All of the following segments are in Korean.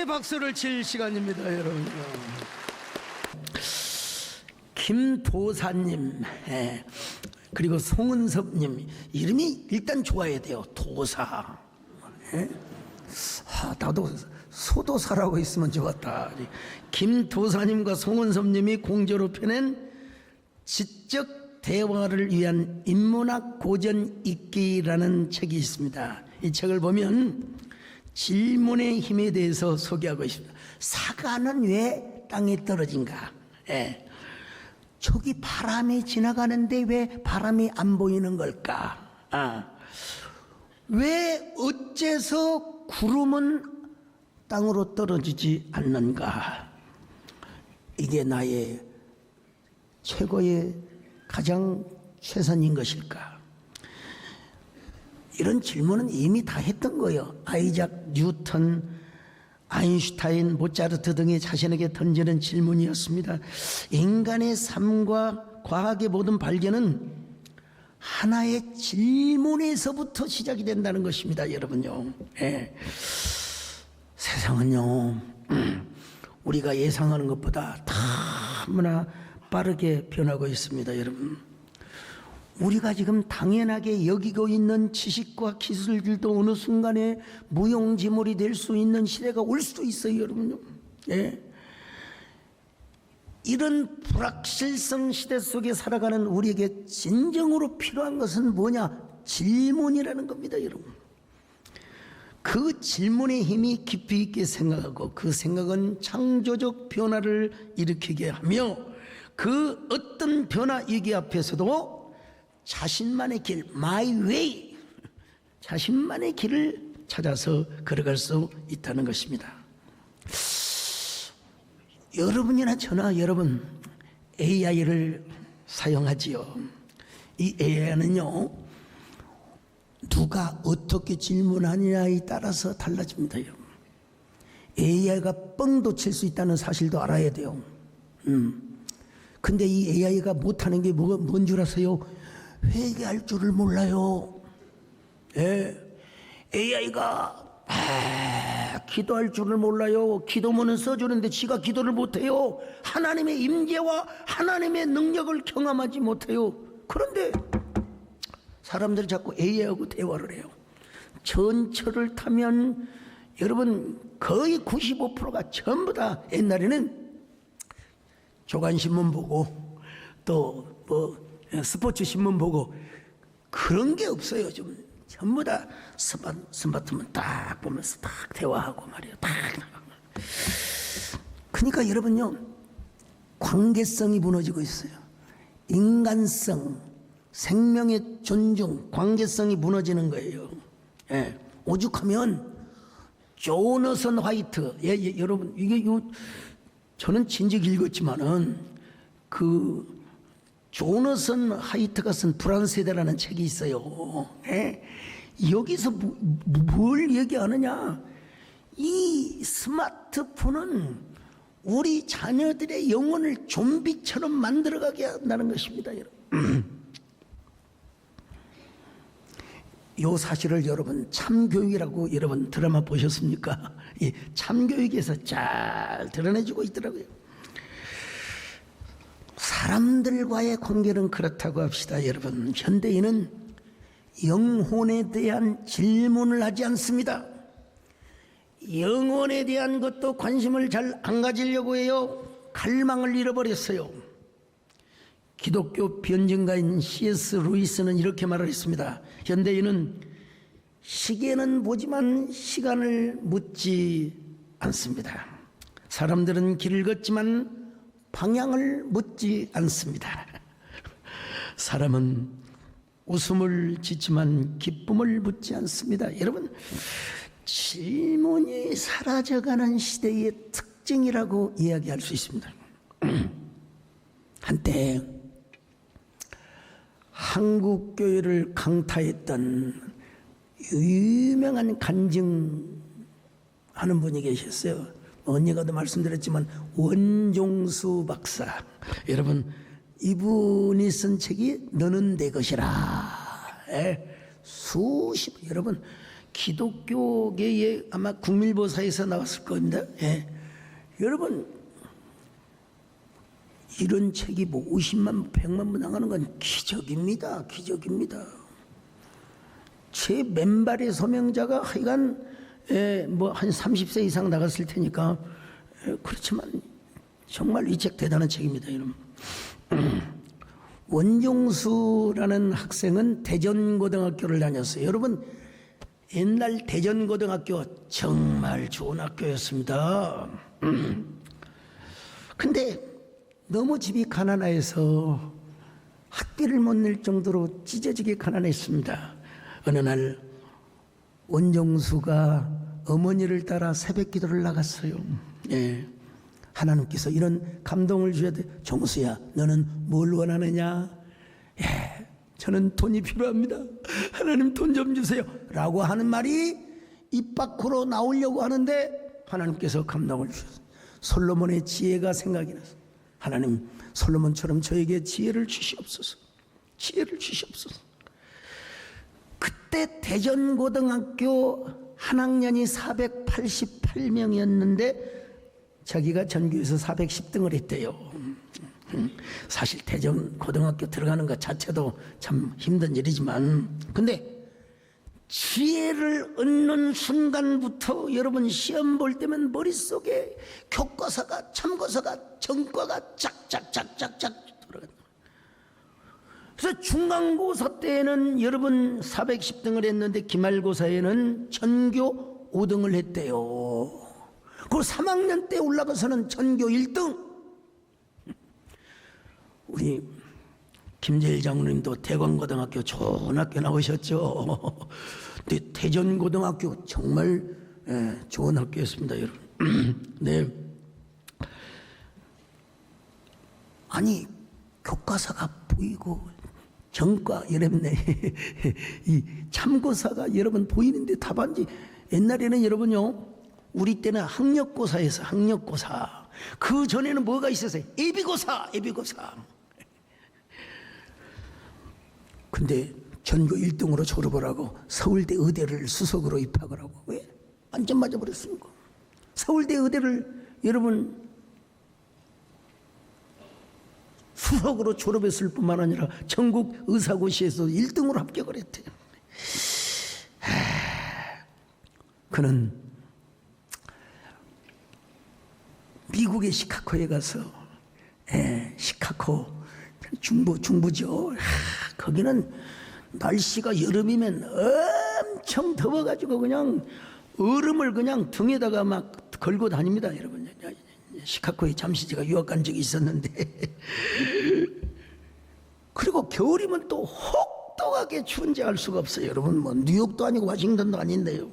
박수를 칠 시간입니다, 여러분. 김도사님, 그리고 송은섭님, 이름이 일단 좋아야 돼요. 도사. 나도 소도사라고 있으면 좋았다. 김도사님과 송은섭님이 공저로 펴낸 지적 대화를 위한 인문학 고전 읽기라는 책이 있습니다. 이 책을 보면 질문의 힘에 대해서 소개하고 있습니다. 사과는 왜 땅에 떨어진가? 저기 바람이 지나가는데 왜 바람이 안 보이는 걸까? 왜 어째서 구름은 땅으로 떨어지지 않는가? 이게 나의 최고의 가장 최선인 것일까? 이런 질문은 이미 다 했던 거예요. 아이작 뉴턴, 아인슈타인, 모차르트 등이 자신에게 던지는 질문이었습니다. 인간의 삶과 과학의 모든 발견은 하나의 질문에서부터 시작이 된다는 것입니다, 여러분요. 세상은요, 우리가 예상하는 것보다 너무나 빠르게 변하고 있습니다, 여러분. 우리가 지금 당연하게 여기고 있는 지식과 기술들도 어느 순간에 무용지물이 될 수 있는 시대가 올 수도 있어요, 여러분요. 이런 불확실성 시대 속에 살아가는 우리에게 진정으로 필요한 것은 뭐냐? 질문이라는 겁니다, 여러분. 그 질문의 힘이 깊이 있게 생각하고 그 생각은 창조적 변화를 일으키게 하며 그 어떤 변화 이기 앞에서도 자신만의 길, my way, 자신만의 길을 찾아서 걸어갈 수 있다는 것입니다. 여러분이나 저나 여러분 AI를 사용하지요. 이 AI는요, 누가 어떻게 질문하느냐에 따라서 달라집니다. AI가 뻥도 칠 수 있다는 사실도 알아야 돼요. 근데 이 AI가 못하는 게 뭔 줄 아세요? 회개할 줄을 몰라요. AI가 기도할 줄을 몰라요. 기도문은 써주는데 지가 기도를 못해요. 하나님의 임재와 하나님의 능력을 경험하지 못해요. 그런데 사람들이 자꾸 AI하고 대화를 해요. 전철을 타면 여러분 거의 95%가 전부 다 옛날에는 조간신문 보고 또 스포츠 신문 보고 그런 게 없어요. 좀 전부 다 스마트폰 딱 보면서 딱 대화하고 말이에요. 딱. 그러니까 여러분요, 관계성이 무너지고 있어요. 인간성, 생명의 존중, 관계성이 무너지는 거예요. 오죽하면 조너선 화이트, 여러분 이게 저는 진즉 읽었지만은 조너선 화이트가 쓴 불안세대라는 책이 있어요. 여기서 뭘 얘기하느냐? 이 스마트폰은 우리 자녀들의 영혼을 좀비처럼 만들어가게 한다는 것입니다, 여러분. 이 사실을 여러분 참교육이라고 여러분 드라마 보셨습니까? 이 참교육에서 잘 드러내주고 있더라고요. 사람들과의 관계는 그렇다고 합시다, 여러분. 현대인은 영혼에 대한 질문을 하지 않습니다. 영혼에 대한 것도 관심을 잘 안 가지려고 해요. 갈망을 잃어버렸어요. 기독교 변증가인 C.S. 루이스는 이렇게 말을 했습니다. 현대인은 시계는 보지만 시간을 묻지 않습니다. 사람들은 길을 걷지만 방향을 묻지 않습니다. 사람은 웃음을 짓지만 기쁨을 묻지 않습니다. 여러분, 질문이 사라져가는 시대의 특징이라고 이야기할 수 있습니다. 한때 한국교회를 강타했던 유명한 간증하는 분이 계셨어요. 언니가도 말씀드렸지만 원종수 박사. 여러분, 이분이 쓴 책이 너는 내 것이라. 여러분, 기독교계의 아마 국밀보사에서 나왔을 겁니다. 예. 여러분 이런 책이 뭐 50만 100만 부 나가는 건 기적입니다. 기적입니다. 제 맨발의 소명자가 하여간 뭐 한 30세 이상 나갔을 테니까 그렇지만 정말 이 책 대단한 책입니다. 여러분. 원종수라는 학생은 대전고등학교를 다녔어요. 여러분 옛날 대전고등학교 정말 좋은 학교였습니다. 근데 너무 집이 가난해서 학비를 못 낼 정도로 찢어지게 가난했습니다. 어느 날 원종수가 어머니를 따라 새벽 기도를 나갔어요. 예. 하나님께서 이런 감동을 주셔야 돼. 종수야, 너는 뭘 원하느냐? 예, 저는 돈이 필요합니다. 하나님 돈 좀 주세요. 라고 하는 말이 입 밖으로 나오려고 하는데 하나님께서 감동을 주셨어요. 솔로몬의 지혜가 생각이 났어요. 하나님, 솔로몬처럼 저에게 지혜를 주시옵소서. 지혜를 주시옵소서. 그때 대전고등학교 한 학년이 488명이었는데 자기가 전교에서 410등을 했대요. 사실 대전고등학교 들어가는 것 자체도 참 힘든 일이지만, 근데 지혜를 얻는 순간부터 여러분 시험 볼 때면 머릿속에 교과서가 참고서가 전과가 짝짝짝짝짝 들어간다. 그래서 중간고사 때에는 여러분 410등을 했는데 기말고사에는 전교 5등을 했대요. 그리고 3학년 때 올라가서는 전교 1등. 우리 김재일 장로님도 대관고등학교 좋은 학교 나오셨죠. 근데 대전고등학교 정말 좋은 학교였습니다, 여러분. 네. 아니 교과서가 보이고 전과 여러분 이 참고사가 여러분 보이는데 답안지. 옛날에는 여러분요, 우리 때는 학력고사에서 학력고사. 그 전에는 뭐가 있었어요? 예비고사, 예비고사. 근데 전교 1등으로 졸업을 하고 서울대 의대를 수석으로 입학을 하고, 왜? 완전 맞아버렸습니까? 서울대 의대를 여러분 수석으로 졸업했을 뿐만 아니라 전국 의사고시에서 1등으로 합격을 했대요. 그는 미국의 시카고에 가서, 시카고 중부죠. 거기는 날씨가 여름이면 엄청 더워가지고 그냥 얼음을 그냥 등에다가 막 걸고 다닙니다, 여러분. 시카고에 잠시 제가 유학 간 적이 있었는데 그리고 겨울이면 또 혹독하게 추운지 알 수가 없어요, 여러분. 뭐 뉴욕도 아니고 워싱턴도 아닌데요.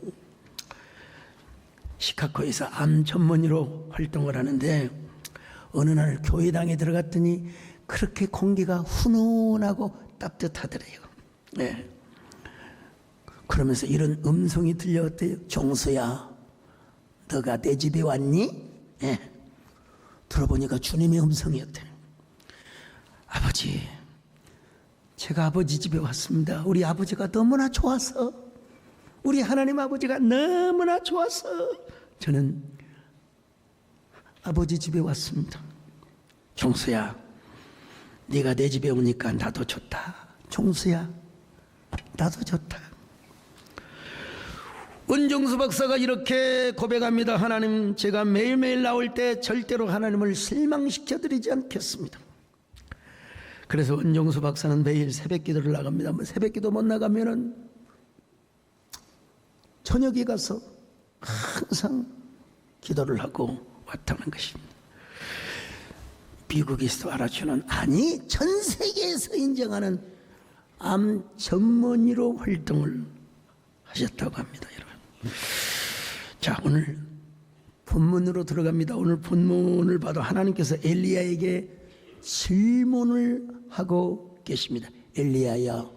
시카고에서 암 전문의로 활동을 하는데 어느 날 교회당에 들어갔더니 그렇게 공기가 훈훈하고 따뜻하더래요. 네. 그러면서 이런 음성이 들려왔대요. 종수야, 너가 내 집에 왔니? 네. 들어보니까 주님의 음성이었대요. 아버지, 제가 아버지 집에 왔습니다. 우리 아버지가 너무나 좋아서, 우리 하나님 아버지가 너무나 좋아서 저는 아버지 집에 왔습니다. 종수야, 네가 내 집에 오니까 나도 좋다. 종수야, 나도 좋다. 원종수 박사가 이렇게 고백합니다. 하나님, 제가 매일매일 나올 때 절대로 하나님을 실망시켜드리지 않겠습니다. 그래서 원종수 박사는 매일 새벽 기도를 나갑니다. 새벽 기도 못 나가면은 저녁에 가서 항상 기도를 하고 왔다는 것입니다. 미국에서 알아주는, 아니 전 세계에서 인정하는 암 전문의로 활동을 하셨다고 합니다, 여러분. 자, 오늘 본문으로 들어갑니다. 오늘 본문을 봐도 하나님께서 엘리야에게 질문을 하고 계십니다. 엘리야야,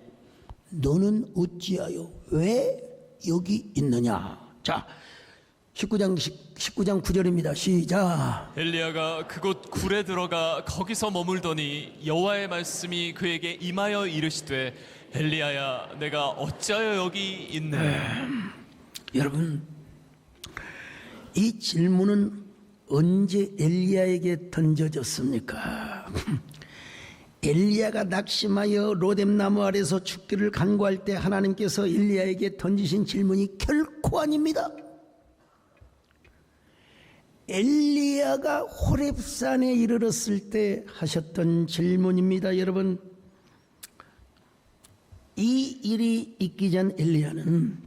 너는 어찌하여 왜 여기 있느냐? 자, 19장 9절입니다. 시작. 엘리야가 그곳 굴에 들어가 거기서 머물더니 여호와의 말씀이 그에게 임하여 이르시되, 엘리야야, 내가 어찌하여 여기 있느냐? 여러분, 이 질문은 언제 엘리야에게 던져졌습니까? 엘리야가 낙심하여 로뎀나무 아래서 죽기를 간구할 때 하나님께서 엘리야에게 던지신 질문이 결코 아닙니다. 엘리야가 호렙산에 이르렀을 때 하셨던 질문입니다. 여러분, 이 일이 있기 전 엘리야는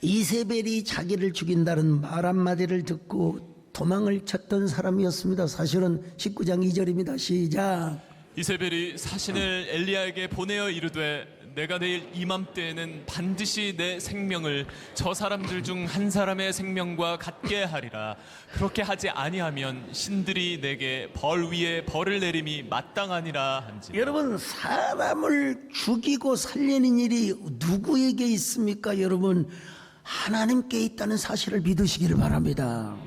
이세벨이 자기를 죽인다는 말 한마디를 듣고 도망을 쳤던 사람이었습니다. 사실은 19장 2절입니다. 시작. 이세벨이 사신을 엘리야에게 보내어 이르되 내가 내일 이맘때에는 반드시 내 생명을 저 사람들 중 한 사람의 생명과 같게 하리라. 그렇게 하지 아니하면 신들이 내게 벌 위에 벌을 내림이 마땅하니라 한지라. 여러분, 사람을 죽이고 살리는 일이 누구에게 있습니까? 여러분, 하나님께 있다는 사실을 믿으시기를 바랍니다.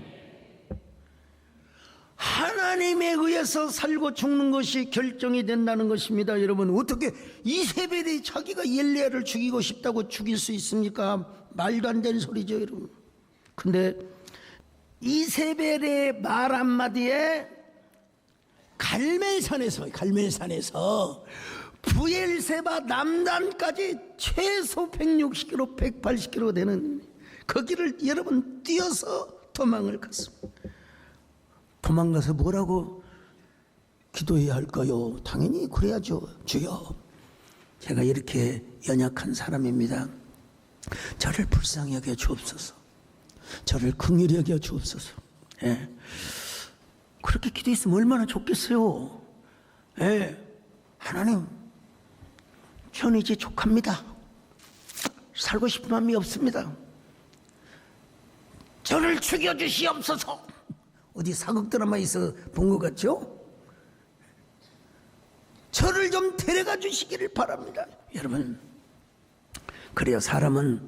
하나님에 의해서 살고 죽는 것이 결정이 된다는 것입니다. 여러분, 어떻게 이세벨이 자기가 엘리야를 죽이고 싶다고 죽일 수 있습니까? 말도 안 되는 소리죠, 여러분. 근데 이세벨의 말 한마디에 갈멜산에서 부엘세바 남단까지 최소 160km, 180km 되는 거기를 여러분 뛰어서 도망을 갔습니다. 도망가서 뭐라고 기도해야 할까요? 당연히 그래야죠. 주여, 제가 이렇게 연약한 사람입니다. 저를 불쌍히 여겨 주옵소서. 저를 긍휼히 여겨 주옵소서. 예. 그렇게 기도했으면 얼마나 좋겠어요. 예. 하나님, 저는 이제 족합니다. 살고 싶은 마음이 없습니다. 저를 죽여주시옵소서. 어디 사극 드라마에서 본 것 같죠? 저를 좀 데려가 주시기를 바랍니다. 여러분, 그래야 사람은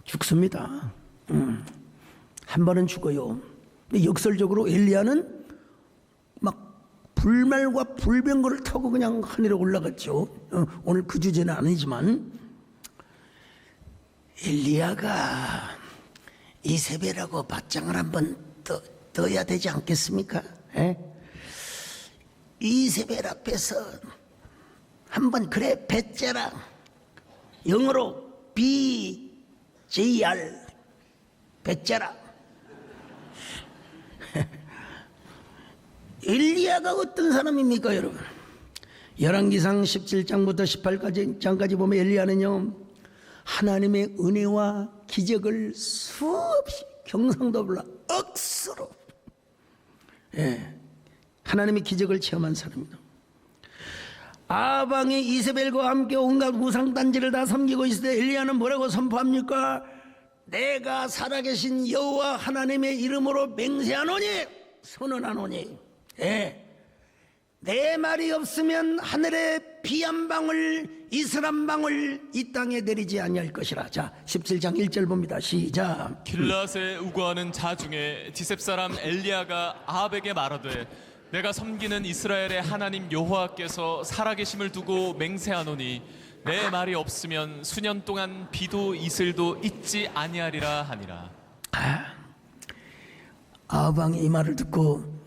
죽습니다. 한 번은 죽어요. 근데 역설적으로 엘리야는 막 불말과 불병거를 타고 그냥 하늘에 올라갔죠. 오늘 그 주제는 아니지만 엘리야가 이세벨하고 맞짱을 한번 떠야 되지 않겠습니까? 에? 이세벨 앞에서 한번 그래 뱉자라. 영어로 BJR 뱉자라. 엘리야가 어떤 사람입니까, 여러분? 열왕기상 17장부터 18장까지 보면 엘리야는요, 하나님의 은혜와 기적을 수없이 경상도 불러 억수로, 예, 하나님의 기적을 체험한 사람입니다. 아방이 이세벨과 함께 온갖 우상단지를 다 섬기고 있을 때 엘리야는 뭐라고 선포합니까? 내가 살아계신 여호와 하나님의 이름으로 맹세하노니, 선언하노니, 예, 내 말이 없으면 하늘에 비 한 방울, 이슬 한 방울 이 땅에 내리지 아니할 것이라. 자, 17장 1절 봅니다. 시작. 길라앗에 우거하는 자 중에 디셉 사람 엘리야가 아합에게 말하되 내가 섬기는 이스라엘의 하나님 여호와께서 살아계심을 두고 맹세하노니 내 말이 없으면 수년 동안 비도 이슬도 있지 아니하리라 하니라. 아방이 이 말을 듣고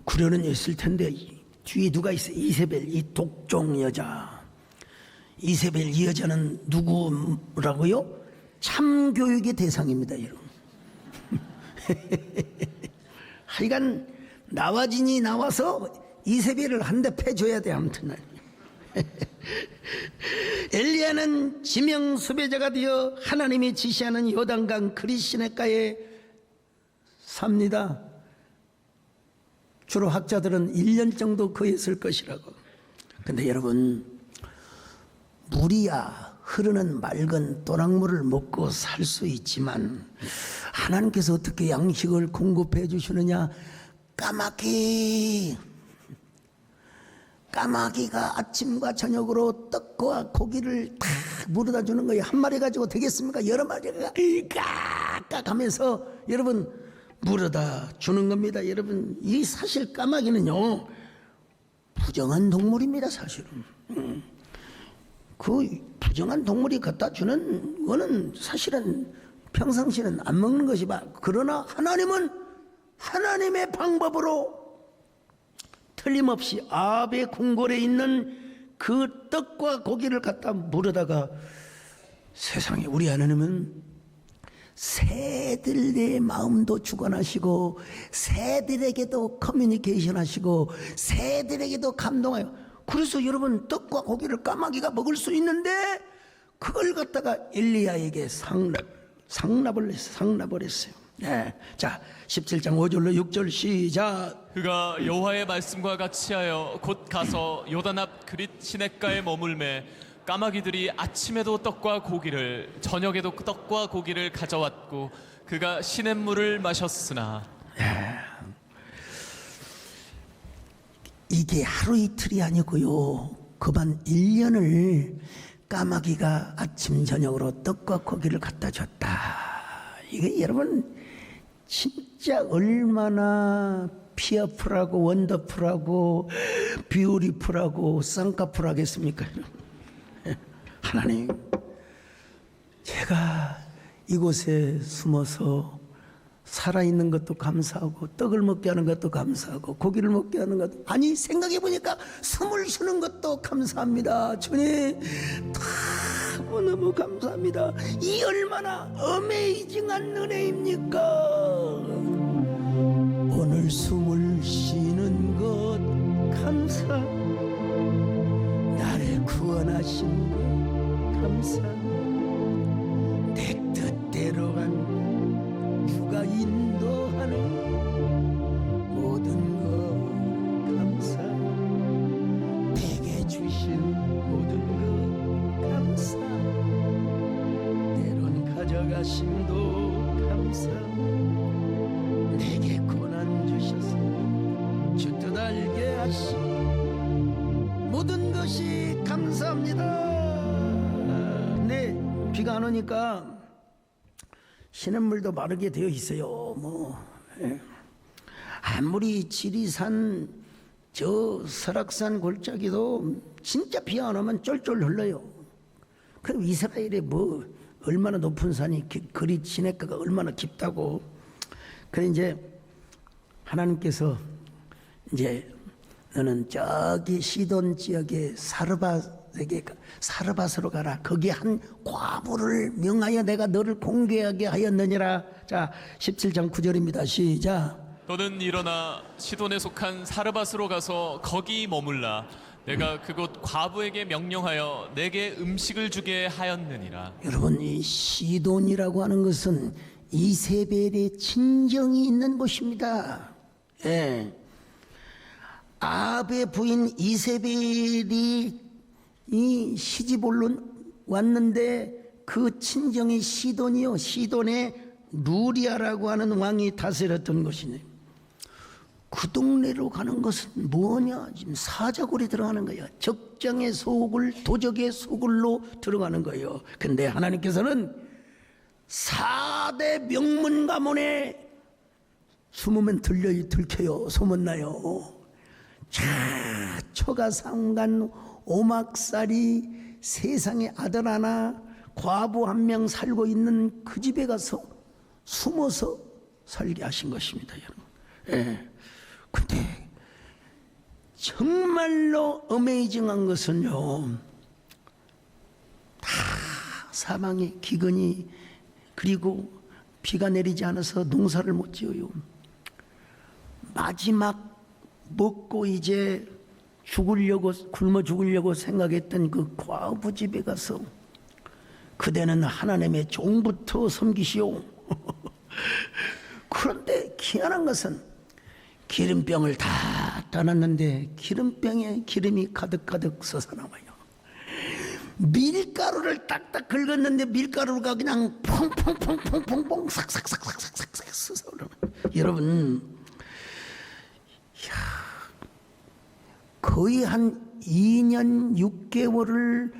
구려는 있을 텐데 뒤에 누가 있어? 이세벨, 이 독종 여자. 이세벨 이 여자는 누구라고요? 참교육의 대상입니다, 여러분. 하여간 나와진이 나와서 이세벨을 한 대 패줘야 돼. 아무튼 엘리야는 지명 수배자가 되어 하나님이 지시하는 요단강 그릿시내가에 삽니다. 주로 학자들은 1년 정도 거했을 것이라고. 근데 여러분, 물이야 흐르는 맑은 또랑물을 먹고 살 수 있지만 하나님께서 어떻게 양식을 공급해 주시느냐? 까마귀가 아침과 저녁으로 떡과 고기를 다 물어다 주는 거예요. 한 마리 가지고 되겠습니까? 여러 마리가 깍깍 하면서 여러분 물어다 주는 겁니다. 여러분, 이 사실 까마귀는요 부정한 동물입니다. 사실은 그 부정한 동물이 갖다 주는 거는 사실은 평상시는 안 먹는 것이 그러나 하나님은 하나님의 방법으로 틀림없이 아베 궁궐에 있는 그 떡과 고기를 갖다 물어다가 세상에 우리 하나님은 새들의 마음도 주관하시고 새들에게도 커뮤니케이션 하시고 새들에게도 감동해요. 그래서 여러분 떡과 고기를 까마귀가 먹을 수 있는데 그걸 갖다가 엘리야에게 상납을 했어요. 네. 자 17장 5절로 6절 시작. 그가 여호와의 말씀과 같이 하여 곧 가서 요단 앞 그릿 시냇가에 머물매 까마귀들이 아침에도 떡과 고기를 저녁에도 떡과 고기를 가져왔고 그가 시냇물을 마셨으나. 이게 하루 이틀이 아니고요 그만 1년을 까마귀가 아침 저녁으로 떡과 고기를 갖다 줬다. 이게 여러분 진짜 얼마나 피어풀하고 원더풀하고 뷰티풀하고 쌍꺼풀하겠습니까? 하나님, 제가 이곳에 숨어서 살아있는 것도 감사하고 떡을 먹게 하는 것도 감사하고 고기를 먹게 하는 것도, 아니 생각해 보니까 숨을 쉬는 것도 감사합니다. 주님 너무너무 감사합니다. 이 얼마나 어메이징한 은혜입니까? 오늘 숨을 쉬는 것 감사, 나를 구원하신 것 감사, 내 뜻대로 간 주가 인도하는 모든 것 감사, 내게 주신 모든 것 감사, 때론 가져가심도 감사, 내게 고난 주셔서 주 뜻 알게 하시 모든 것이 감사합니다. 네, 비가 안 오니까 시냇물도 마르게 되어 있어요. 아무리 지리산 저 설악산 골짜기도 진짜 비 안 오면 쫄쫄 흘러요. 그럼 이스라엘에 얼마나 높은 산이 그릿 시냇가가 얼마나 깊다고. 그래 이제 하나님께서 이제 너는 저기 시돈 지역의 사르밧으로 가라. 거기 한 과부를 명하여 내가 너를 공개하게 하였느니라. 자 17장 9절입니다. 시작. 너는 일어나 시돈에 속한 사르밧으로 가서 거기 머물라. 내가 그곳 과부에게 명령하여 내게 음식을 주게 하였느니라. 여러분 이 시돈이라고 하는 것은 이세벨의 친정이 있는 곳입니다. 예. 아합의 부인 이세벨이 이 시집올로 왔는데 그 친정이 시돈이요, 시돈의 루리아라고 하는 왕이 다스렸던 곳이네. 그 동네로 가는 것은 뭐냐? 지금 사자굴이 들어가는 거야. 적장의 소굴, 도적의 소굴로 들어가는 거예요. 근데 하나님께서는 4대 명문 가문에 숨으면 들켜요. 소문나요. 초가상간 오막살이 세상에 아들 하나 과부 한 명 살고 있는 그 집에 가서 숨어서 살게 하신 것입니다. 여러분. 예. 근데 정말로 어메이징한 것은요, 다 사방에 기근이, 그리고 비가 내리지 않아서 농사를 못 지어요. 마지막 먹고 이제 죽으려고, 굶어 죽으려고 생각했던 그 과부 집에 가서 그대는 하나님의 종부터 섬기시오. 그런데 희한한 것은 기름병을 다 떠났는데 기름병에 기름이 가득가득 솟아나와요. 밀가루를 딱딱 긁었는데 밀가루가 그냥 퐁퐁퐁퐁퐁퐁 삭삭삭삭삭삭 솟아오르는. 여러분, 거의 한 2년 6개월을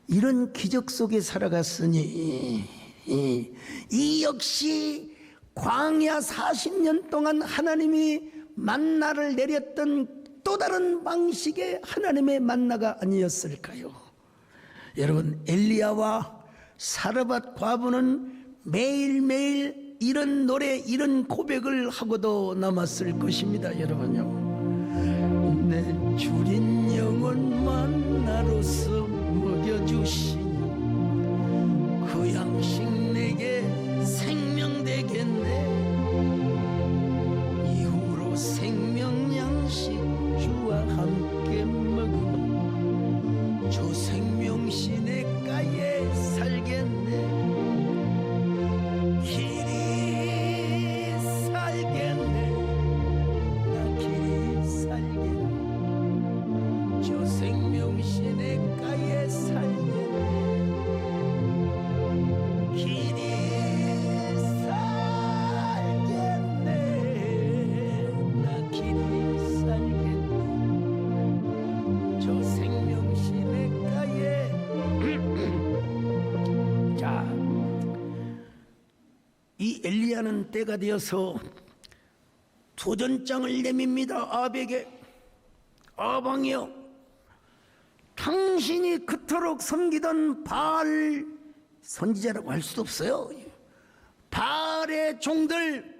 이런 기적 속에 살아갔으니 이 역시 광야 40년 동안 하나님이 만나를 내렸던 또 다른 방식의 하나님의 만나가 아니었을까요? 여러분, 엘리야와 사르밧 과부는 매일매일 이런 노래, 이런 고백을 하고도 남았을 것입니다. 여러분요, 내 주린 영혼만 나로서 먹여주시니 그 양식 내게 생명 되겠네. 이후로 생명 양식 주와 함께 먹으면 주 생명시내가에 살겠네. 길이 살겠네. 나 길이 살겠네. 주 생명시내가에 살겠네. 길이 살겠네. 나 길이 살겠네. 저 생명시내가에. 자, 이 엘리야는 때가 되어서 도전장을 내밉니다. 아합에게. 아방이여, 당신이 그토록 섬기던 바알 선지자라고 할 수도 없어요. 바알의 종들,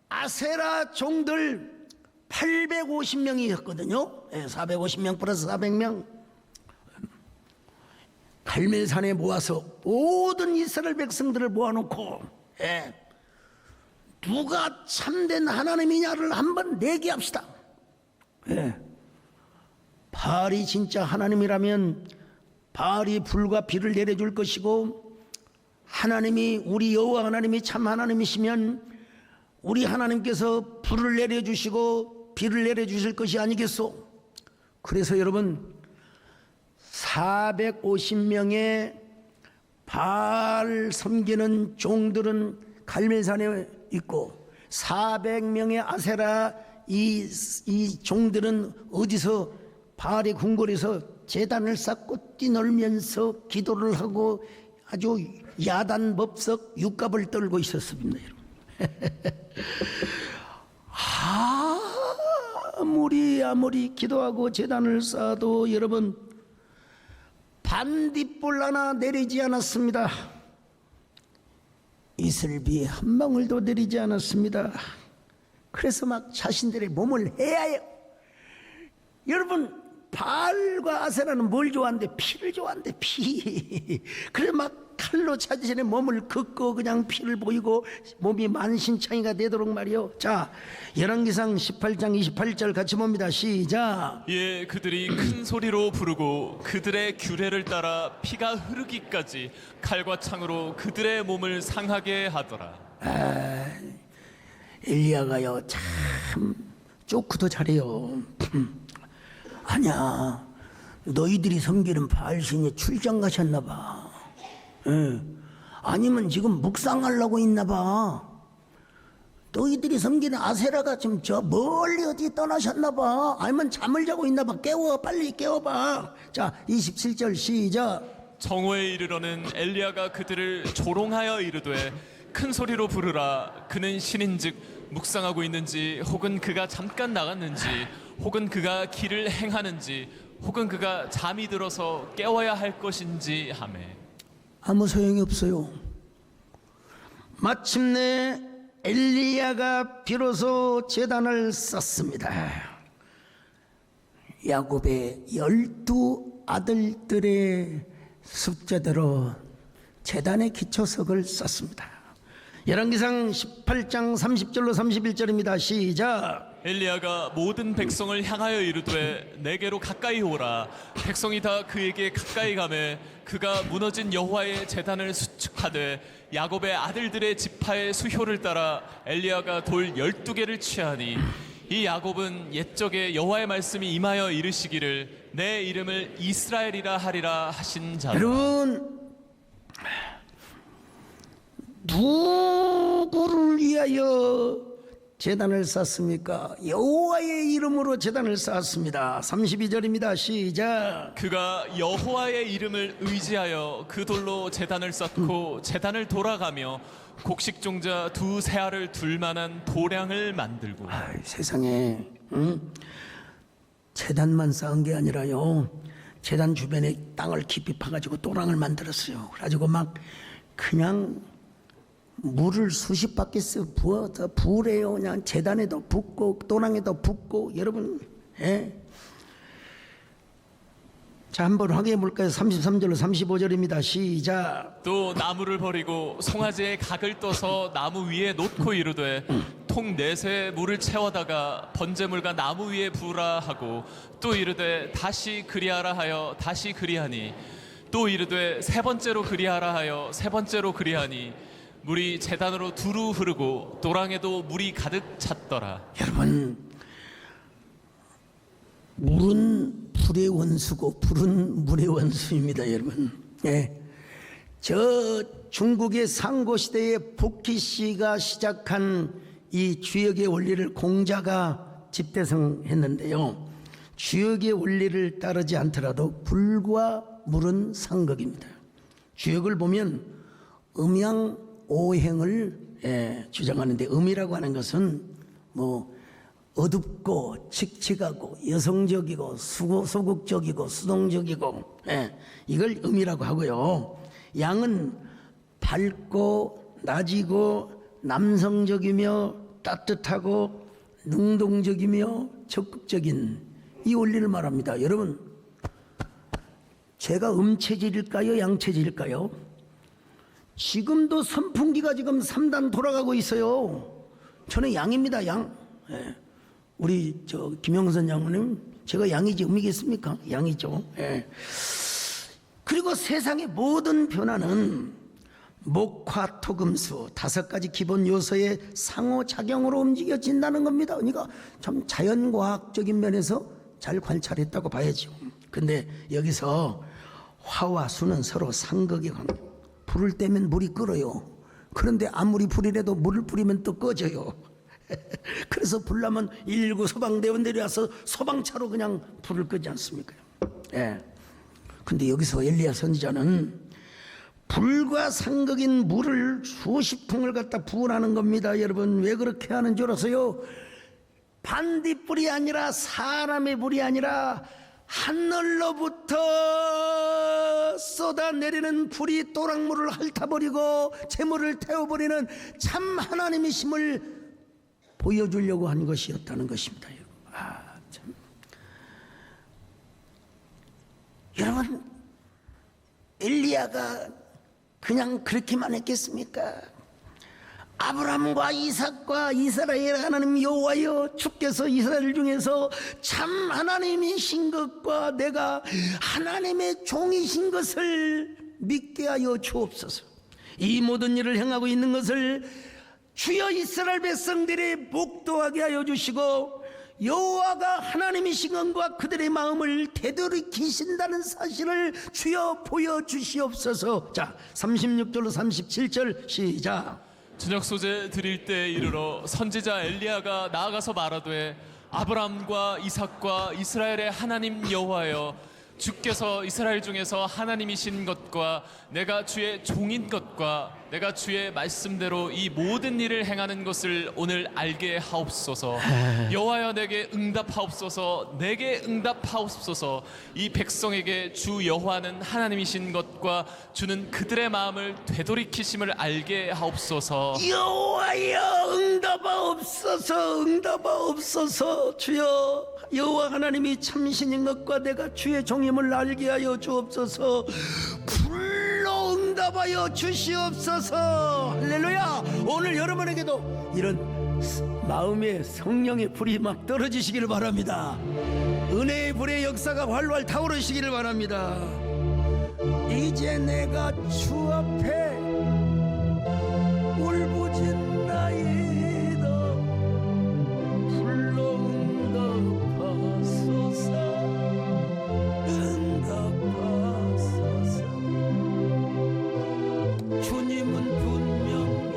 아세라 종들 850명이었거든요. 450명 플러스 400명. 갈멜산에 모아서 모든 이스라엘 백성들을 모아놓고, 누가 참된 하나님이냐를 한번 내기합시다. 바알이 진짜 하나님이라면 바알이 불과 비를 내려줄 것이고, 하나님이, 우리 여호와 하나님이 참 하나님이시면 우리 하나님께서 불을 내려주시고 비를 내려주실 것이 아니겠소. 그래서 여러분, 450명의 바알 섬기는 종들은 갈멜산에 있고, 400명의 아세라 이 종들은 어디서, 바알의 궁궐에서 제단을 쌓고 뛰놀면서 기도를 하고 아주 야단법석 육갑을 떨고 있었습니다. 아무리 기도하고 제단을 쌓아도 여러분, 반딧불 하나 내리지 않았습니다. 이슬비 한 방울도 내리지 않았습니다. 그래서 막 자신들의 몸을 해야 해요. 여러분, 바알과 아세라는 뭘 좋아한대? 피를 좋아한대. 피. 그래 막 칼로 자신의 몸을 긋고 그냥 피를 보이고 몸이 만신창이가 되도록 말이요. 자, 열왕기상 18장 28절 같이 봅니다. 시작. 예, 그들이 큰 소리로 부르고 그들의 규례를 따라 피가 흐르기까지 칼과 창으로 그들의 몸을 상하게 하더라. 엘리야가요, 참 조크도 잘해요. 아니야, 너희들이 섬기는 바알신에 출장 가셨나 봐. 아니면 지금 묵상하려고 있나 봐. 너희들이 섬기는 아세라가 지금 저 멀리 어디 떠나셨나 봐. 아니면 잠을 자고 있나 봐. 깨워, 빨리 깨워봐. 자, 27절 시작. 정오에 이르러는 엘리야가 그들을 조롱하여 이르되 큰 소리로 부르라. 그는 신인즉 묵상하고 있는지, 혹은 그가 잠깐 나갔는지, 혹은 그가 길을 행하는지, 혹은 그가 잠이 들어서 깨워야 할 것인지 하매. 아무 소용이 없어요. 마침내 엘리야가 비로소 제단을 쌓습니다. 야곱의 12 아들들의 숫자대로 제단의 기초석을 쌓습니다. 열왕기상 18장 30절로 31절입니다. 시작. 엘리야가 모든 백성을 향하여 이르되 내게로 가까이 오라. 백성이 다 그에게 가까이 가매 그가 무너진 여호와의 제단을 수축하되 야곱의 아들들의 지파의 수효를 따라 엘리야가 돌 12개를 취하니, 이 야곱은 옛적에 여호와의 말씀이 임하여 이르시기를 내 이름을 이스라엘이라 하리라 하신 자라. 여러분, 누구를 위하여 제단을 쌓습니까? 여호와의 이름으로 제단을 쌓았습니다. 32절입니다. 시작. 그가 여호와의 이름을 의지하여 그 돌로 제단을 쌓고 제단을 돌아가며 곡식종자 2 세알을 둘 만한 도량을 만들고. 세상에, 제단만 쌓은 게 아니라요, 제단 주변에 땅을 깊이 파가지고 도랑을 만들었어요. 그래가지고 막 그냥 물을 수십 바퀴씩 부어서 부으래요. 그냥 재단에도 붓고 또랑에도 붓고. 여러분, 예. 자, 한번 확인해 볼까요? 33절로 35절입니다. 시작. 또 나무를 버리고 송아지의 각을 떠서 나무 위에 놓고 이르되 통 넷에 물을 채워다가 번제물과 나무 위에 부으라 하고 또 이르되 다시 그리하라 하여 다시 그리하니 또 이르되 세 번째로 그리하라 하여 세 번째로 그리하니 물이 제단으로 두루 흐르고 도랑에도 물이 가득 찼더라. 여러분, 물은 불의 원수고 불은 물의 원수입니다. 여러분, 예. 저 중국의 상고 시대에 복희 씨가 시작한 이 주역의 원리를 공자가 집대성했는데요. 주역의 원리를 따르지 않더라도 불과 물은 상극입니다. 주역을 보면 음양오행을 주장하는데, 음이라고 하는 것은 뭐 어둡고 칙칙하고 여성적이고 소극적이고 수동적이고, 이걸 음이라고 하고요. 양은 밝고 낮이고 남성적이며 따뜻하고 능동적이며 적극적인 이 원리를 말합니다. 여러분, 제가 음체질일까요? 양체질일까요? 지금도 선풍기가 지금 3단 돌아가고 있어요. 저는 양입니다. 양. 예. 우리 김영선 장모님, 제가 양이지 음이겠습니까? 양이죠. 예. 그리고 세상의 모든 변화는 목화 토금수 5가지 기본 요소의 상호작용으로 움직여진다는 겁니다. 그러니까 참 자연과학적인 면에서 잘 관찰했다고 봐야죠. 근데 여기서 화와 수는 서로 상극에 관계. 불을 떼면 물이 끓어요. 그런데 아무리 불이라도 물을 뿌리면 또 꺼져요. 그래서 불나면 119 소방대원 내려와서 소방차로 그냥 불을 끄지 않습니까? 예. 근데 여기서 엘리야 선지자는 불과 상극인 물을 수십 통을 갖다 부으라는 겁니다. 여러분, 왜 그렇게 하는 줄 아세요? 반딧불이 아니라 사람의 불이 아니라 하늘로부터 쏟아내리는 불이 또랑물을 핥아버리고 재물을 태워버리는 참 하나님이심을 보여주려고 한 것이었다는 것입니다. 참. 여러분, 엘리야가 그냥 그렇게만 했겠습니까? 아브라함과 이삭과 이스라엘 하나님 여호와여, 주께서 이스라엘 중에서 참 하나님이신 것과 내가 하나님의 종이신 것을 믿게 하여 주옵소서. 이 모든 일을 행하고 있는 것을 주여 이스라엘 백성들이 목도하게 하여 주시고 여호와가 하나님이신 것과 그들의 마음을 되돌이키신다는 사실을 주여 보여주시옵소서. 자, 36절로 37절 시작. 저녁 소재 드릴 때 이르러 선지자 엘리야가 나아가서 말하되 아브라함과 이삭과 이스라엘의 하나님 여호와여, 주께서 이스라엘 중에서 하나님이신 것과 내가 주의 종인 것과 내가 주의 말씀대로 이 모든 일을 행하는 것을 오늘 알게 하옵소서. 여호와여, 내게 응답하옵소서. 내게 응답하옵소서. 이 백성에게 주 여호와는 하나님이신 것과 주는 그들의 마음을 되돌이키심을 알게 하옵소서. 여호와여, 응답하옵소서. 응답하옵소서. 주여, 여호와 하나님이 참신인 것과 내가 주의 종임을 알게 하여 주옵소서. 불로 응답하여 주시옵소서. 할렐루야. 오늘 여러분에게도 이런 마음의 성령의 불이 막 떨어지시기를 바랍니다. 은혜의 불의 역사가 활활 타오르시기를 바랍니다. 이제 내가 주 앞에 울부짖나이다. 불로 응답하소서. 응답하소서. 주님은 분명히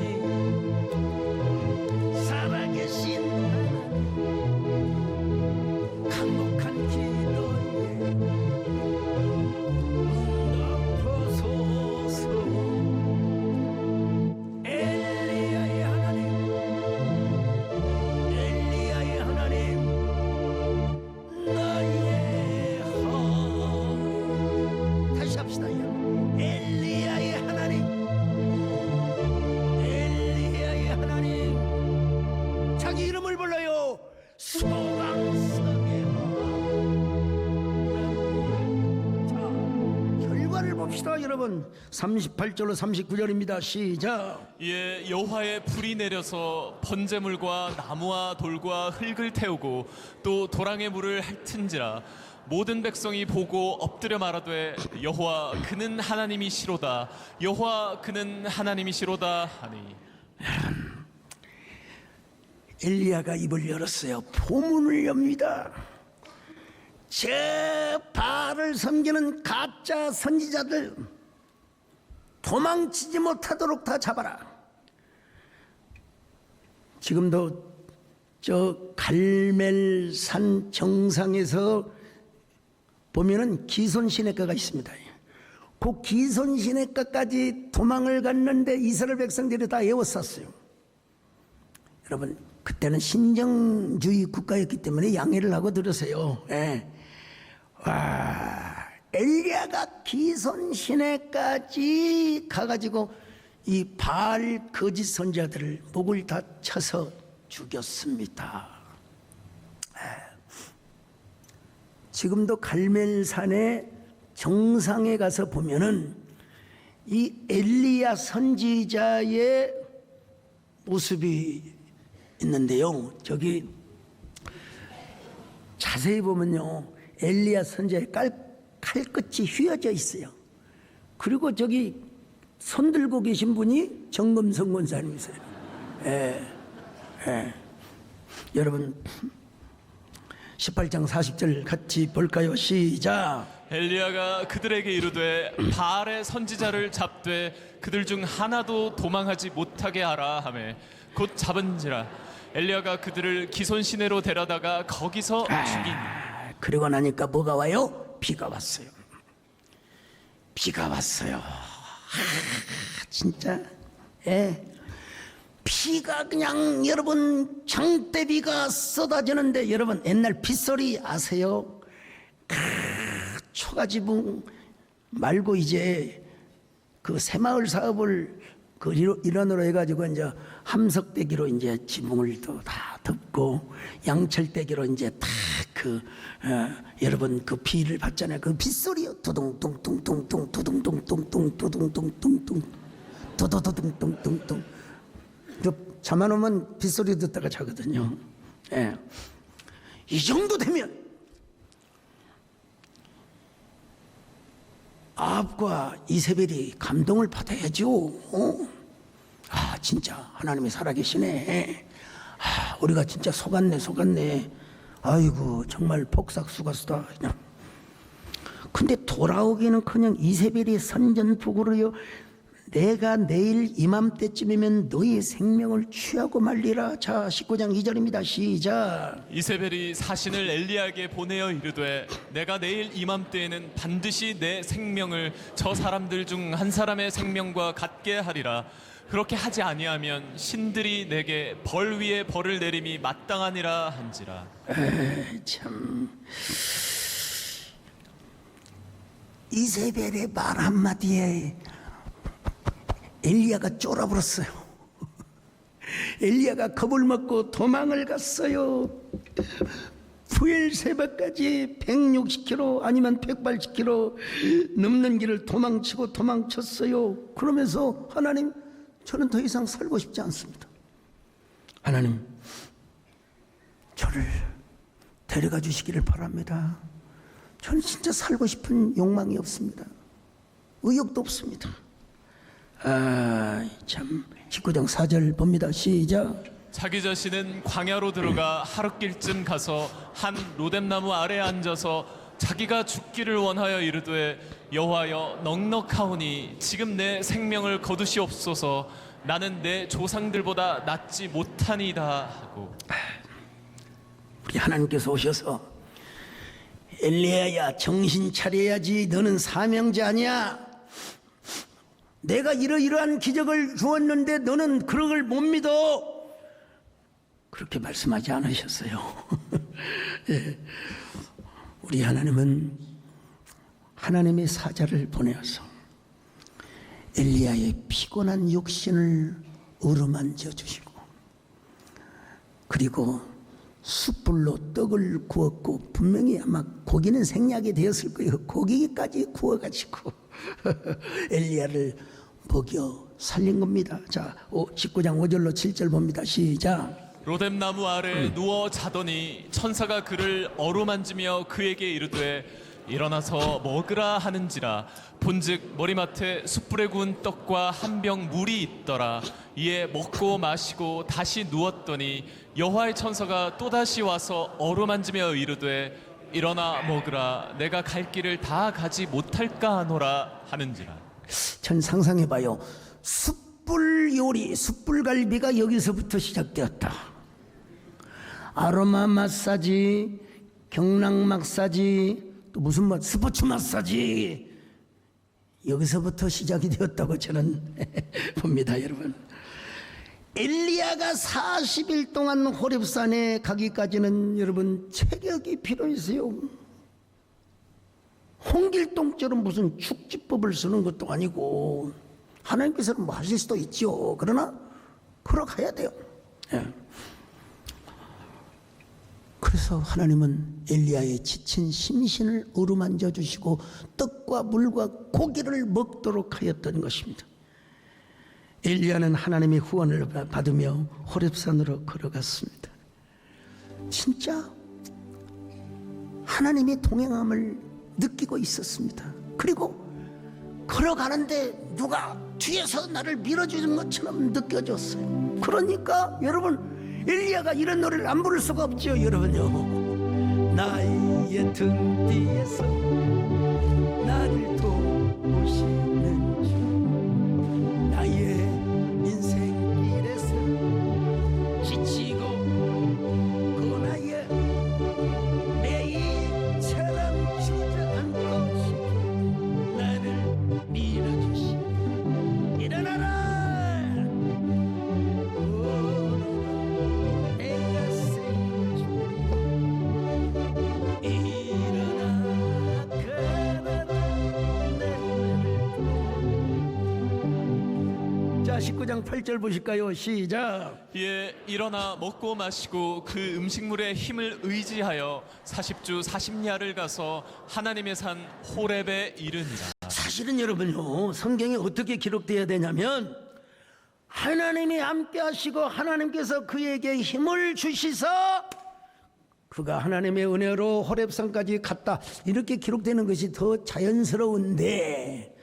살아계신 하나님, 강력한 기도에 응답하소서. 여러분 38절로 39절입니다. 시작. 이에 여호와의 불이 내려서 번제물과 나무와 돌과 흙을 태우고 또 도랑의 물을 핥은지라 모든 백성이 보고 엎드려 말하되 여호와 그는 하나님이시로다 여호와 그는 하나님이시로다 하니. 엘리야가 입을 열었어요. 포문을 엽니다. 저 바알을 섬기는 가짜 선지자들 도망치지 못하도록 다 잡아라. 지금도 저 갈멜산 정상에서 보면은 기손 시내가가 있습니다. 그 기손 시내가까지 도망을 갔는데 이스라엘 백성들이 다 에워쌌어요. 여러분 그때는 신정주의 국가였기 때문에 양해를 하고 들으세요. 예. 와, 엘리야가 기손 시내까지 가가지고 이 바알 거짓 선지자들을 목을 다 쳐서 죽였습니다. 지금도 갈멜산의 정상에 가서 보면은 이 엘리야 선지자의 모습이 있는데요. 저기 자세히 보면요, 엘리야 선지자의 칼끝이 휘어져 있어요. 그리고 저기 손 들고 계신 분이 정금성 권사님이세요. 여러분 18장 40절 같이 볼까요? 시작. 엘리야가 그들에게 이르되 바알의 선지자를 잡되 그들 중 하나도 도망하지 못하게 하라 하매 곧 잡은지라 엘리야가 그들을 기손 시내로 데려다가 거기서 죽이니. 그리고 나니까 뭐가 와요? 비가 왔어요. 비가 왔어요. 진짜 비가 그냥 여러분 장대비가 쏟아지는데 여러분 옛날 빗소리 아세요? 초가지붕 말고 이제 그 새마을 사업을 그 일원으로 해가지고 이제 함석대기로 이제 지붕을 또 다 덮고 양철대기로 이제 다 여러분 그 비를 받잖아요. 그 빗소리요. 두둥둥둥둥둥 두둥둥둥둥 두둥둥둥둥 두두두둥둥둥둥. 잠안 오면 빗소리 듣다가 자거든요. 이 정도 되면 아합과 이세벨이 감동을 받아야죠. 진짜 하나님이 살아계시네. 우리가 진짜 속았네. 아이고 정말 복삭수가수다. 근데 돌아오기는커녕 이세벨이 선전포고로요. 내가 내일 이맘때쯤이면 너희 생명을 취하고 말리라. 자 19장 2절입니다. 시작. 이세벨이 사신을 엘리야에게 보내어 이르되 내가 내일 이맘때에는 반드시 내 생명을 저 사람들 중 한 사람의 생명과 같게 하리라. 그렇게 하지 아니하면 신들이 내게 벌 위에 벌을 내림이 마땅하니라 한지라. 참 이세벨의 말 한마디에 엘리야가 쫄아버렸어요. 엘리야가 겁을 먹고 도망을 갔어요. 부엘세바까지 160km 아니면 180km 넘는 길을 도망쳤어요. 그러면서 하나님, 저는 더 이상 살고 싶지 않습니다. 하나님, 저를 데려가 주시기를 바랍니다. 저는 진짜 살고 싶은 욕망이 없습니다. 의욕도 없습니다. 참 19장 4절 봅니다. 시작. 자기 자신은 광야로 들어가 하룻길쯤 가서 한 로뎀나무 아래에 앉아서 자기가 죽기를 원하여 이르되 여호와여 넉넉하오니 지금 내 생명을 거두시옵소서. 나는 내 조상들보다 낫지 못하니이다 하고. 우리 하나님께서 오셔서 엘리야야 정신 차려야지. 너는 사명자 아니야. 내가 이러이러한 기적을 주었는데 너는 그런 걸 못 믿어. 그렇게 말씀하지 않으셨어요. 우리 하나님은 하나님의 사자를 보내어서 엘리야의 피곤한 육신을 어루만져 주시고, 그리고 숯불로 떡을 구웠고, 분명히 아마 고기는 생략이 되었을 거예요. 고기까지 구워가지고 엘리야를 먹여 살린 겁니다. 자, 19장 5절로 7절 봅니다. 시작. 로뎀나무 아래 누워 자더니 천사가 그를 어루만지며 그에게 이르되 일어나서 먹으라 하는지라. 본즉 머리맡에 숯불에 구운 떡과 한 병 물이 있더라. 이에 먹고 마시고 다시 누웠더니 여호와의 천사가 또다시 와서 어루만지며 이르되 일어나 먹으라. 내가 갈 길을 다 가지 못할까 하노라 하는지라. 전 상상해봐요. 숯불 요리, 숯불갈비가 여기서부터 시작되었다. 아로마 마사지, 경락 마사지, 또 무슨 스포츠 마사지, 여기서부터 시작이 되었다고 저는 봅니다. 여러분, 엘리야가 40일 동안 호렙산에 가기까지는 여러분 체력이 필요했어요. 홍길동처럼 무슨 축지법을 쓰는 것도 아니고, 하나님께서는 뭐 하실 수도 있죠. 그러나 걸어가야 돼요. 예. 그래서 하나님은 엘리야의 지친 심신을 어루만져 주시고 떡과 물과 고기를 먹도록 하였던 것입니다. 엘리야는 하나님의 후원을 받으며 호렙산으로 걸어갔습니다. 진짜 하나님의 동행함을 느끼고 있었습니다. 그리고 걸어가는데 누가 뒤에서 나를 밀어주는 것처럼 느껴졌어요. 그러니까 여러분, 엘리야가 이런 노래를 안 부를 수가 없죠. 여러분요, 나의 등 뒤에서 나를 도우시는 주, 나의 인생길에서 지치고 고나의 매일처럼 주저앉고 싶은 나를 밀어주시. 일어나라. 자, 19장 8절 보실까요? 시작. 이에 일어나 먹고 마시고 그 음식물의 힘을 의지하여 40주 40야를 가서 하나님의 산 호렙에 이르니라. 사실은 여러분요, 성경에 어떻게 기록되어야 되냐면 하나님이 함께 하시고 하나님께서 그에게 힘을 주시사 그가 하나님의 은혜로 호렙산까지 갔다, 이렇게 기록되는 것이 더 자연스러운데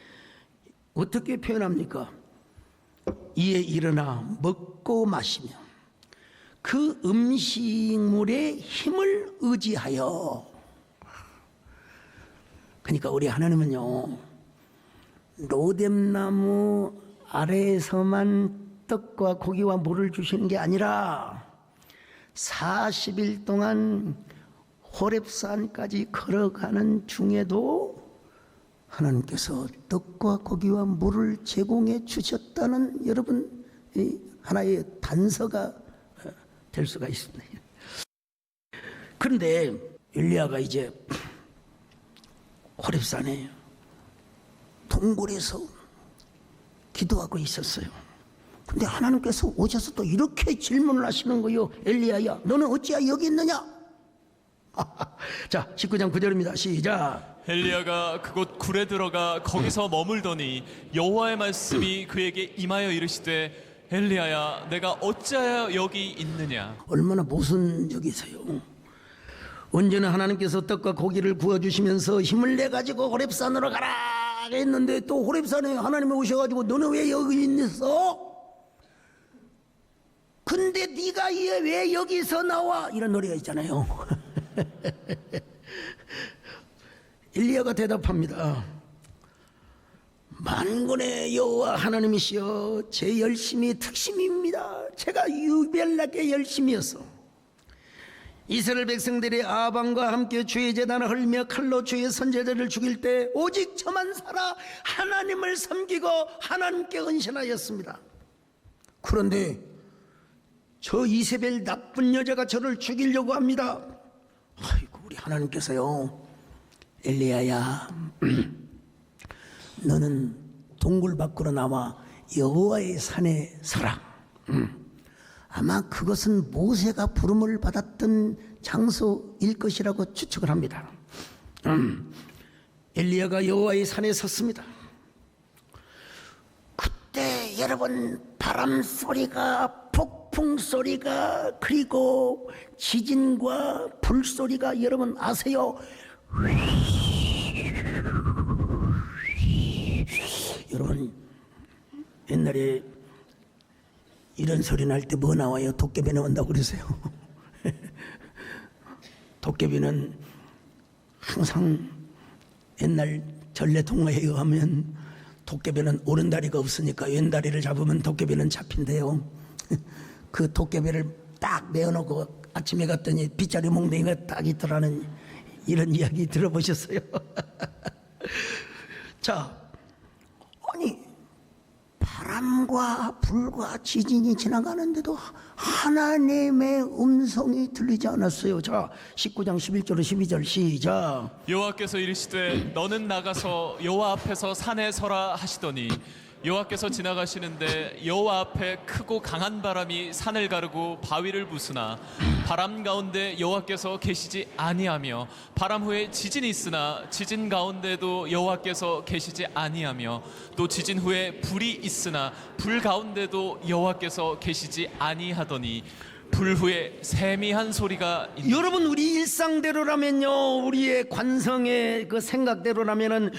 어떻게 표현합니까? 이에 일어나 먹고 마시며 그 음식물의 힘을 의지하여. 그러니까 우리 하나님은요, 로뎀나무 아래에서만 떡과 고기와 물을 주시는 게 아니라 40일 동안 호렙산까지 걸어가는 중에도 하나님께서 떡과 고기와 물을 제공해 주셨다는 여러분, 하나의 단서가 될 수가 있습니다. 그런데 엘리야가 이제 호렙산에 동굴에서 기도하고 있었어요. 근데 하나님께서 오셔서 또 이렇게 질문을 하시는 거예요. 엘리야야, 너는 어찌하여 여기 있느냐? 자, 19장 9절입니다. 시작. 엘리야가 그곳 굴에 들어가 거기서 머물더니 여호와의 말씀이 그에게 임하여 이르시되 엘리야야, 내가 어찌하여 여기 있느냐? 얼마나 모순적이세요. 언제나 하나님께서 떡과 고기를 구워주시면서 힘을 내가지고 호렙산으로 가라 했는데 또 호렙산에 하나님이 오셔가지고 너는 왜 여기 있어? 근데 네가 왜 여기서 나와? 이런 노래가 있잖아요. 엘리야가 대답합니다. 만군의 여호와 하나님이시여, 제 열심이 특심입니다. 제가 유별나게 열심이었어. 이스라엘 백성들이 아방과 함께 주의 제단을 헐며 칼로 주의 선제자를 죽일 때 오직 저만 살아 하나님을 섬기고 하나님께 헌신하였습니다. 그런데 저 이세벨 나쁜 여자가 저를 죽이려고 합니다. 아이고, 우리 하나님께서요, 엘리야야, 너는 동굴 밖으로 나와 여호와의 산에 서라. 아마 그것은 모세가 부름을 받았던 장소일 것이라고 추측을 합니다. 엘리야가 여호와의 산에 섰습니다. 여러분 바람 소리가, 폭풍 소리가, 그리고 지진과 불 소리가 여러분 아세요? 여러분 옛날에 이런 소리 날 때 뭐 나와요? 도깨비 나온다고 그러세요. 도깨비는 항상 옛날 전래 동화에 의하면 도깨비는 오른다리가 없으니까 왼다리를 잡으면 도깨비는 잡힌대요. 그 도깨비를 딱 내어놓고 아침에 갔더니 빗자루 몽둥이가 딱 있더라는 이런 이야기 들어보셨어요? 자, 아니 바람과 불과 지진이 지나가는데도 하나님의 음성이 들리지 않았어요. 자, 19장 11절로 12절 시작. 여호와께서 이르시되 너는 나가서 여호와 앞에서 산에 서라 하시더니 여호와께서 지나가시는데 여호와 앞에 크고 강한 바람이 산을 가르고 바위를 부수나 바람 가운데 여호와께서 계시지 아니하며 바람 후에 지진이 있으나 지진 가운데도 여호와께서 계시지 아니하며 또 지진 후에 불이 있으나 불 가운데도 여호와께서 계시지 아니하더니 불 후에 세미한 소리가 있는. 여러분 우리 일상대로라면요, 우리의 관성의 그 생각대로라면은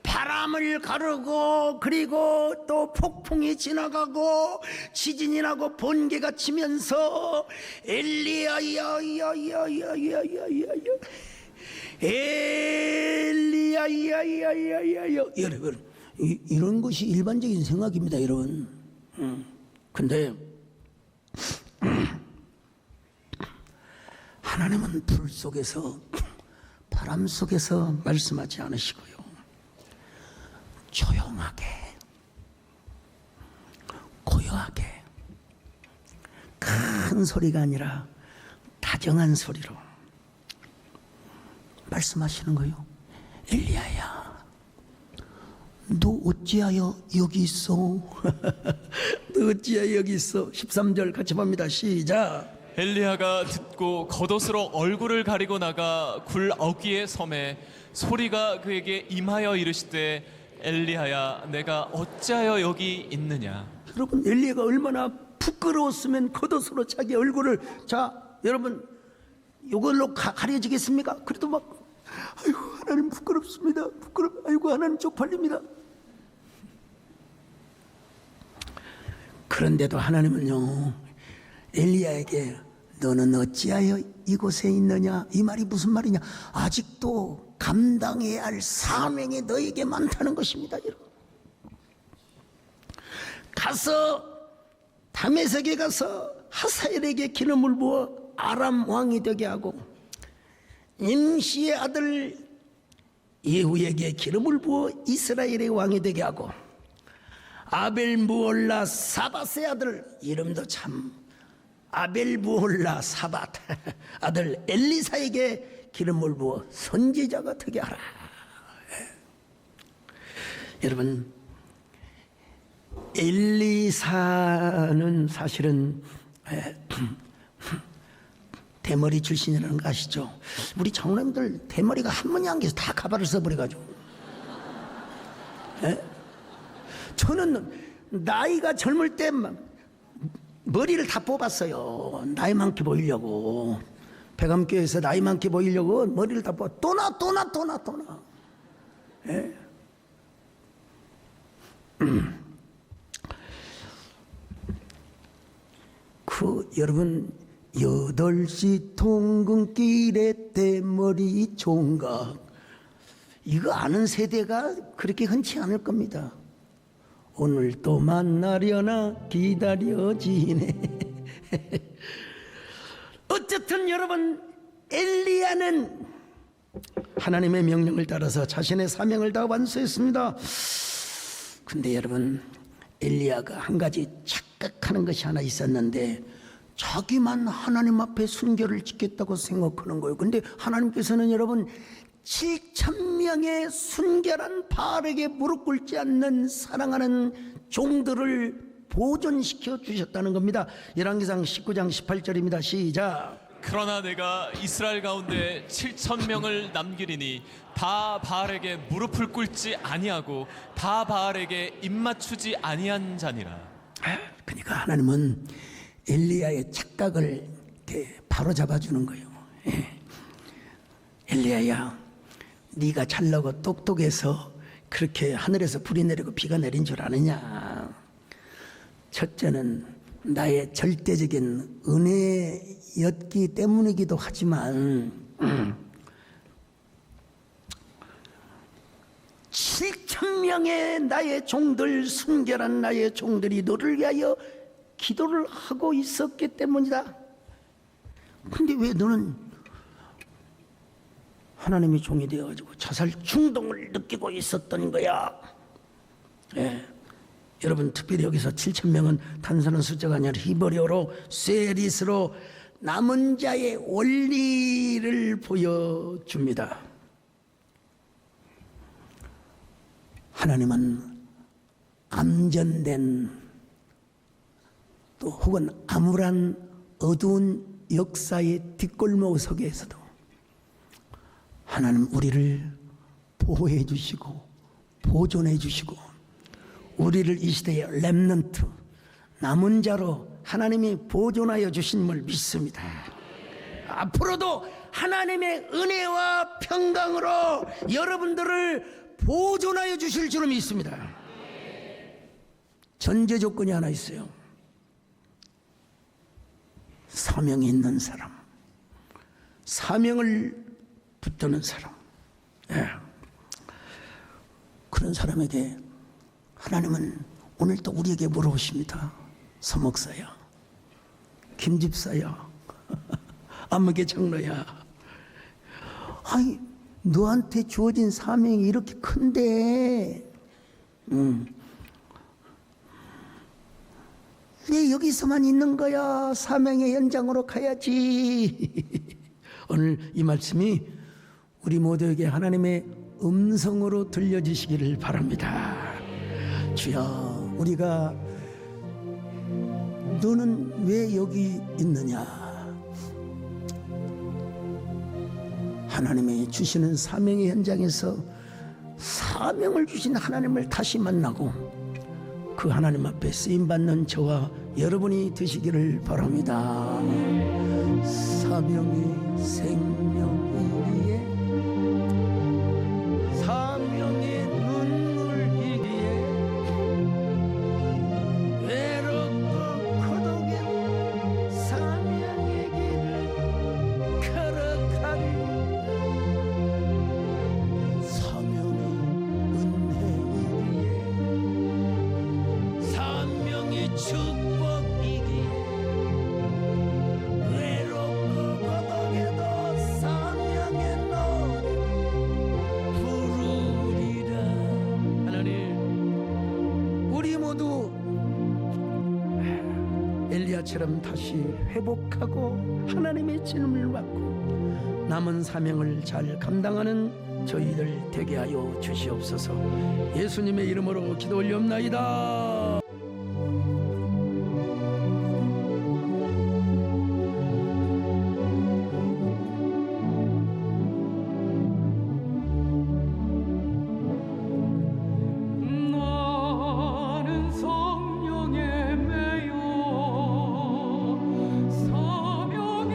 바람을 가르고 그리고 또 폭풍이 지나가고 지진이 나고 번개가 치면서 엘리야야야야야야야야야야야야야야 여러분 이런 것이 일반적인 생각입니다, 여러분. 근데 하나님은 불 속에서 바람 속에서 말씀하지 않으시고요, 조용하게 고요하게 큰 소리가 아니라 다정한 소리로 말씀하시는 거예요. 엘리야야, 너 어찌하여 여기 있어? 너 어찌하여 여기 있어? 13절 같이 봅니다. 시작. 엘리야가 듣고 겉옷으로 얼굴을 가리고 나가 굴 어귀에 섬에 소리가 그에게 임하여 이르시되 엘리야야 내가 어찌하여 여기 있느냐. 여러분 엘리야가 얼마나 부끄러웠으면 겉옷으로 자기 얼굴을, 자 여러분 이걸로 가려지겠습니까? 그래도 막 아이고 하나님 부끄럽습니다, 아이고 하나님 쪽팔립니다. 그런데도 하나님은요 엘리야에게 너는 어찌하여 이곳에 있느냐, 이 말이 무슨 말이냐, 아직도 감당해야 할 사명이 너에게 많다는 것입니다. 여러분 가서 다메섹에 가서 하사엘에게 기름을 부어 아람 왕이 되게 하고 임시의 아들 예후에게 기름을 부어 이스라엘의 왕이 되게 하고 아벨 무올라 사밧의 아들, 이름도 참 아벨 무올라 사밧 아들 엘리사에게 기름을 부어 선지자가 되게 하라. 여러분 엘리사는 사실은 대머리 출신이라는 거 아시죠? 우리 장로님들 대머리가 한 번이 안 계서 다 가발을 써버려가지고. 저는 나이가 젊을 때 머리를 다 뽑았어요. 나이 많게 보이려고. 백암교회에서 나이 많게 보이려고 머리를 다 뽑아. 또나. 여러분 8시 통근길에 대머리 총각, 이거 아는 세대가 그렇게 흔치 않을 겁니다. 오늘 또 만나려나 기다려지네. 어쨌든 여러분 엘리야는 하나님의 명령을 따라서 자신의 사명을 다 완수했습니다. 근데 여러분 엘리야가 한 가지 착각하는 것이 하나 있었는데, 자기만 하나님 앞에 순결을 지켰다고 생각하는 거예요. 근데 하나님께서는 여러분 7,000명의 순결한 바알에게 무릎 꿇지 않는 사랑하는 종들을 보존시켜 주셨다는 겁니다. 열왕기상 19장 18절입니다. 시작. 그러나 내가 이스라엘 가운데 7,000명을 남기리니 다 바알에게 무릎을 꿇지 아니하고 다 바알에게 입맞추지 아니한 자니라. 그러니까 하나님은 엘리야의 착각을 이렇게 바로잡아 주는 거예요. 엘리야야, 네가 잘나고 똑똑해서 그렇게 하늘에서 불이 내리고 비가 내린 줄 아느냐? 첫째는 나의 절대적인 은혜였기 때문이기도 하지만 7,000명의 나의 종들, 순결한 나의 종들이 너를 위하여 기도를 하고 있었기 때문이다. 근데 왜 너는 하나님의 종이 되어가지고 자살 충동을 느끼고 있었던 거야? 여러분, 특별히 여기서 7,000명은 단순한 숫자가 아니라 히브리어로 쇠리스로 남은 자의 원리를 보여줍니다. 하나님은 암전된 또 혹은 암울한 어두운 역사의 뒷골목 속에서도 하나님 우리를 보호해 주시고 보존해 주시고 우리를 이 시대의 렘넌트, 남은 자로 하나님이 보존하여 주심을 믿습니다. 앞으로도 하나님의 은혜와 평강으로 여러분들을 보존하여 주실 줄 믿습니다. 전제 조건이 하나 있어요. 사명이 있는 사람, 사명을 붙드는 사람. 그런 사람에게 하나님은 오늘 또 우리에게 물어보십니다. 서목사야, 김집사야, 안목의 장로야, 아니 너한테 주어진 사명이 이렇게 큰데 왜 여기서만 있는 거야? 사명의 현장으로 가야지. 오늘 이 말씀이 우리 모두에게 하나님의 음성으로 들려지시기를 바랍니다. 주여, 우리가 너는 왜 여기 있느냐? 하나님이 주시는 사명의 현장에서 사명을 주신 하나님을 다시 만나고 그 하나님 앞에 쓰임받는 저와 여러분이 되시기를 바랍니다. 사명이 생명이기에 사명의 눈물이기에 외롭고 고독에 사명의 길을 걸어가리. 사명의 은혜이기에 사명의 축복이기에 외롭고 고독에도 사명의 노래 부르리라. 하나님, 우리 모두 엘리야처럼 다시 회복하고 하나님의 질문을 받고 남은 사명을 잘 감당하는 저희들 되게 하여 주시옵소서. 예수님의 이름으로 기도 올리옵나이다. 나는 성령에 매여 사명의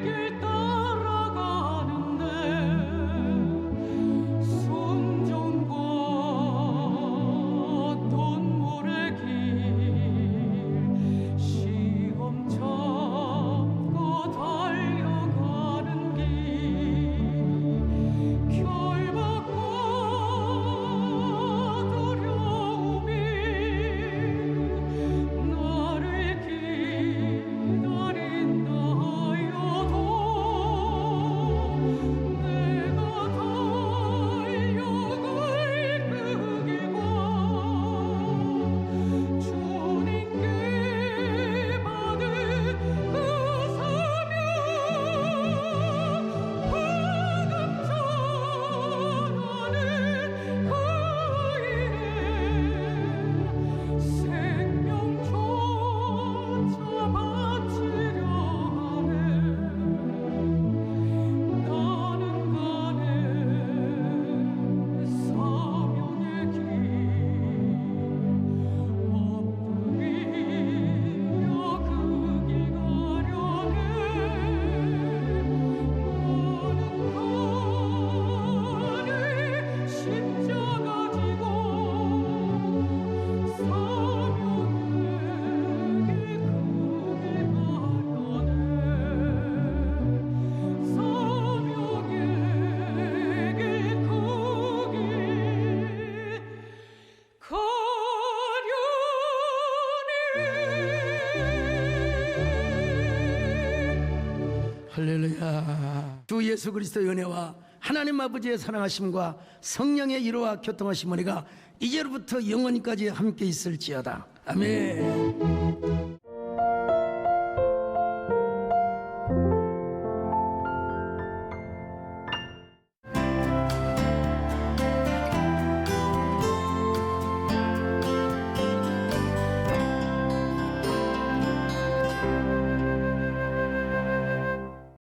길 따라가는데 순종과 돈 할렐루야. 주 예수 그리스도의 은혜와 하나님 아버지의 사랑하심과 성령의 위로와 교통하심 은혜가 이제로부터 영원히까지 함께 있을지어다. 아멘.